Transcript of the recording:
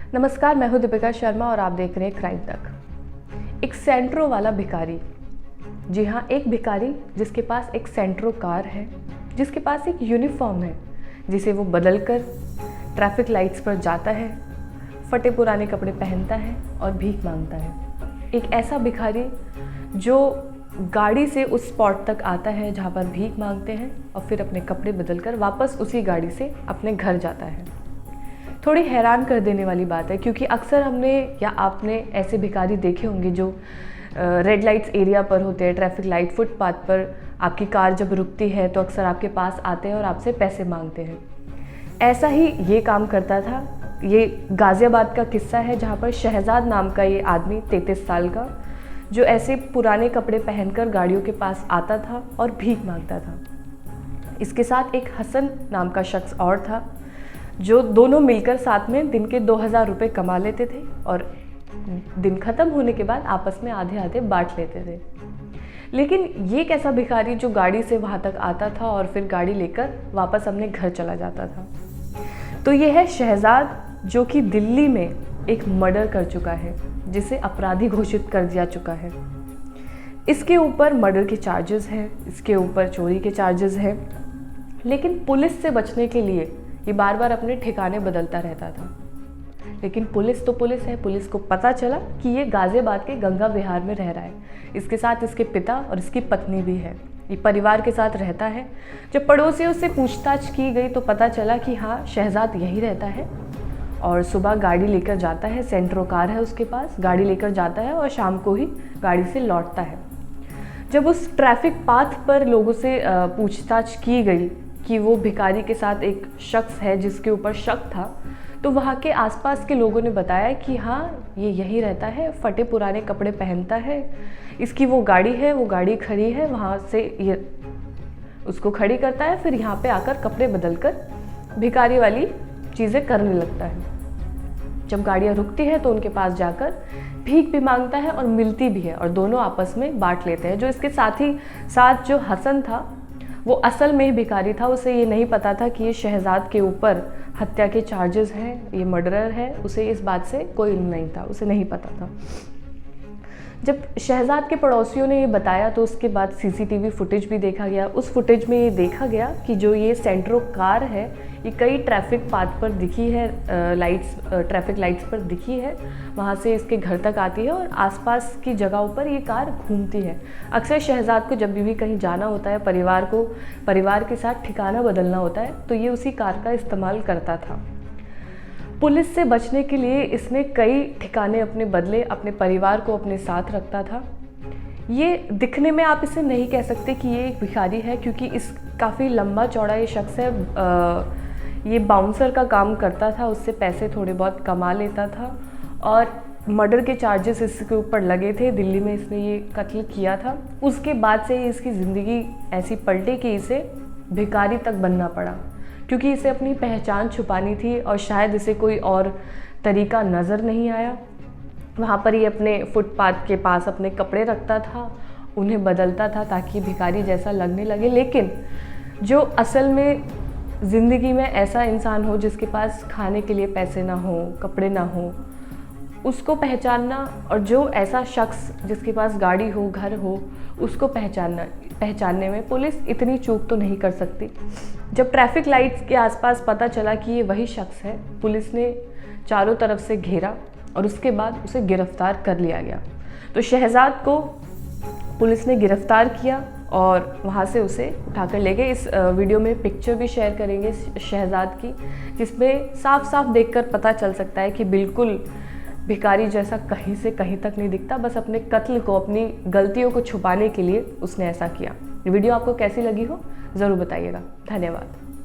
नमस्कार, मैं हूं दीपिका शर्मा और आप देख रहे हैं क्राइम तक। एक सेंट्रो वाला भिखारी, जी हाँ, एक भिखारी जिसके पास एक सेंट्रो कार है, जिसके पास एक यूनिफॉर्म है जिसे वो बदल कर ट्रैफिक लाइट्स पर जाता है, फटे पुराने कपड़े पहनता है और भीख मांगता है। एक ऐसा भिखारी जो गाड़ी से उस स्पॉट तक आता है जहाँ पर भीख मांगते हैं और फिर अपने कपड़े बदलकर वापस उसी गाड़ी से अपने घर जाता है। थोड़ी हैरान कर देने वाली बात है, क्योंकि अक्सर हमने या आपने ऐसे भिखारी देखे होंगे जो रेड लाइट्स एरिया पर होते हैं, ट्रैफिक लाइट फुटपाथ पर आपकी कार जब रुकती है तो अक्सर आपके पास आते हैं और आपसे पैसे मांगते हैं। ऐसा ही ये काम करता था। ये गाज़ियाबाद का किस्सा है, जहाँ पर शहजाद नाम का ये आदमी 33 साल का, जो ऐसे पुराने कपड़े पहनकर गाड़ियों के पास आता था और भीख मांगता था। इसके साथ एक हसन नाम का शख्स और था, जो दोनों मिलकर साथ में दिन के 2000 रुपये कमा लेते थे और दिन ख़त्म होने के बाद आपस में आधे आधे बांट लेते थे। लेकिन ये एक ऐसा भिखारी जो गाड़ी से वहाँ तक आता था और फिर गाड़ी लेकर वापस अपने घर चला जाता था। तो ये है शहजाद, जो कि दिल्ली में एक मर्डर कर चुका है, जिसे अपराधी घोषित कर दिया चुका है। इसके ऊपर मर्डर के चार्जेस हैं, इसके ऊपर चोरी के चार्जेस हैं, लेकिन पुलिस से बचने के लिए ये बार बार अपने ठिकाने बदलता रहता था। लेकिन पुलिस तो पुलिस है, पुलिस को पता चला कि ये गाज़ियाबाद के गंगा विहार में रह रहा है। इसके साथ इसके पिता और इसकी पत्नी भी है। ये परिवार के साथ रहता है। जब पड़ोसियों से पूछताछ की गई तो पता चला कि हाँ, शहजाद यहीं रहता है और सुबह गाड़ी लेकर जाता है, सेंट्रो कार है उसके पास, गाड़ी लेकर जाता है और शाम को ही गाड़ी से लौटता है। जब उस ट्रैफिक पाथ पर लोगों से पूछताछ की गई कि वो भिखारी के साथ एक शख्स है जिसके ऊपर शक था, तो वहाँ के आसपास के लोगों ने बताया कि हाँ, ये यहीं रहता है, फटे पुराने कपड़े पहनता है, इसकी वो गाड़ी है, वो गाड़ी खड़ी है, वहाँ से ये उसको खड़ी करता है, फिर यहाँ पे आकर कपड़े बदलकर भिखारी वाली चीज़ें करने लगता है। जब गाड़ियाँ रुकती है तो उनके पास जाकर भीख भी मांगता है और मिलती भी है और दोनों आपस में बांट लेते हैं। जो इसके साथ जो हसन था, वो असल में ही भिखारी था। उसे ये नहीं पता था कि ये शहजाद के ऊपर हत्या के चार्जेस हैं, ये मर्डरर है। उसे इस बात से कोई नहीं था, उसे नहीं पता था। जब शहजाद के पड़ोसियों ने ये बताया तो उसके बाद सीसीटीवी फुटेज भी देखा गया। उस फुटेज में ये देखा गया कि जो ये सेंट्रो कार है, ये कई ट्रैफिक पाथ पर दिखी है, ट्रैफिक लाइट्स पर दिखी है, वहाँ से इसके घर तक आती है और आसपास की जगहों पर ये कार घूमती है। अक्सर शहजाद को जब भी कहीं जाना होता है, परिवार के साथ ठिकाना बदलना होता है, तो ये उसी कार का इस्तेमाल करता था। पुलिस से बचने के लिए इसने कई ठिकाने अपने बदले, अपने परिवार को अपने साथ रखता था। ये दिखने में आप इसे नहीं कह सकते कि ये एक भिखारी है, क्योंकि इस काफ़ी लंबा चौड़ा ये शख्स है। ये बाउंसर का काम करता था, उससे पैसे थोड़े बहुत कमा लेता था और मर्डर के चार्जेस इसके ऊपर लगे थे। दिल्ली में इसने ये कत्ल किया था। उसके बाद से ही इसकी ज़िंदगी ऐसी पलटी कि इसे भिखारी तक बनना पड़ा, क्योंकि इसे अपनी पहचान छुपानी थी और शायद इसे कोई और तरीका नज़र नहीं आया। वहाँ पर ये अपने फुटपाथ के पास अपने कपड़े रखता था, उन्हें बदलता था ताकि भिखारी जैसा लगने लगे। लेकिन जो असल में ज़िंदगी में ऐसा इंसान हो जिसके पास खाने के लिए पैसे ना हो, कपड़े ना हो, उसको पहचानना, और जो ऐसा शख्स जिसके पास गाड़ी हो, घर हो, उसको पहचानने में पुलिस इतनी चूक तो नहीं कर सकती। जब ट्रैफिक लाइट्स के आसपास पता चला कि ये वही शख्स है, पुलिस ने चारों तरफ से घेरा और उसके बाद उसे गिरफ्तार कर लिया गया। तो शहजाद को पुलिस ने गिरफ्तार किया और वहाँ से उसे उठाकर ले गए। इस वीडियो में पिक्चर भी शेयर करेंगे शहजाद की, जिसमें साफ साफ देखकर पता चल सकता है कि बिल्कुल भिखारी जैसा कहीं से कहीं तक नहीं दिखता। बस अपने कत्ल को, अपनी गलतियों को छुपाने के लिए उसने ऐसा किया। ये वीडियो आपको कैसी लगी हो ज़रूर बताइएगा। धन्यवाद।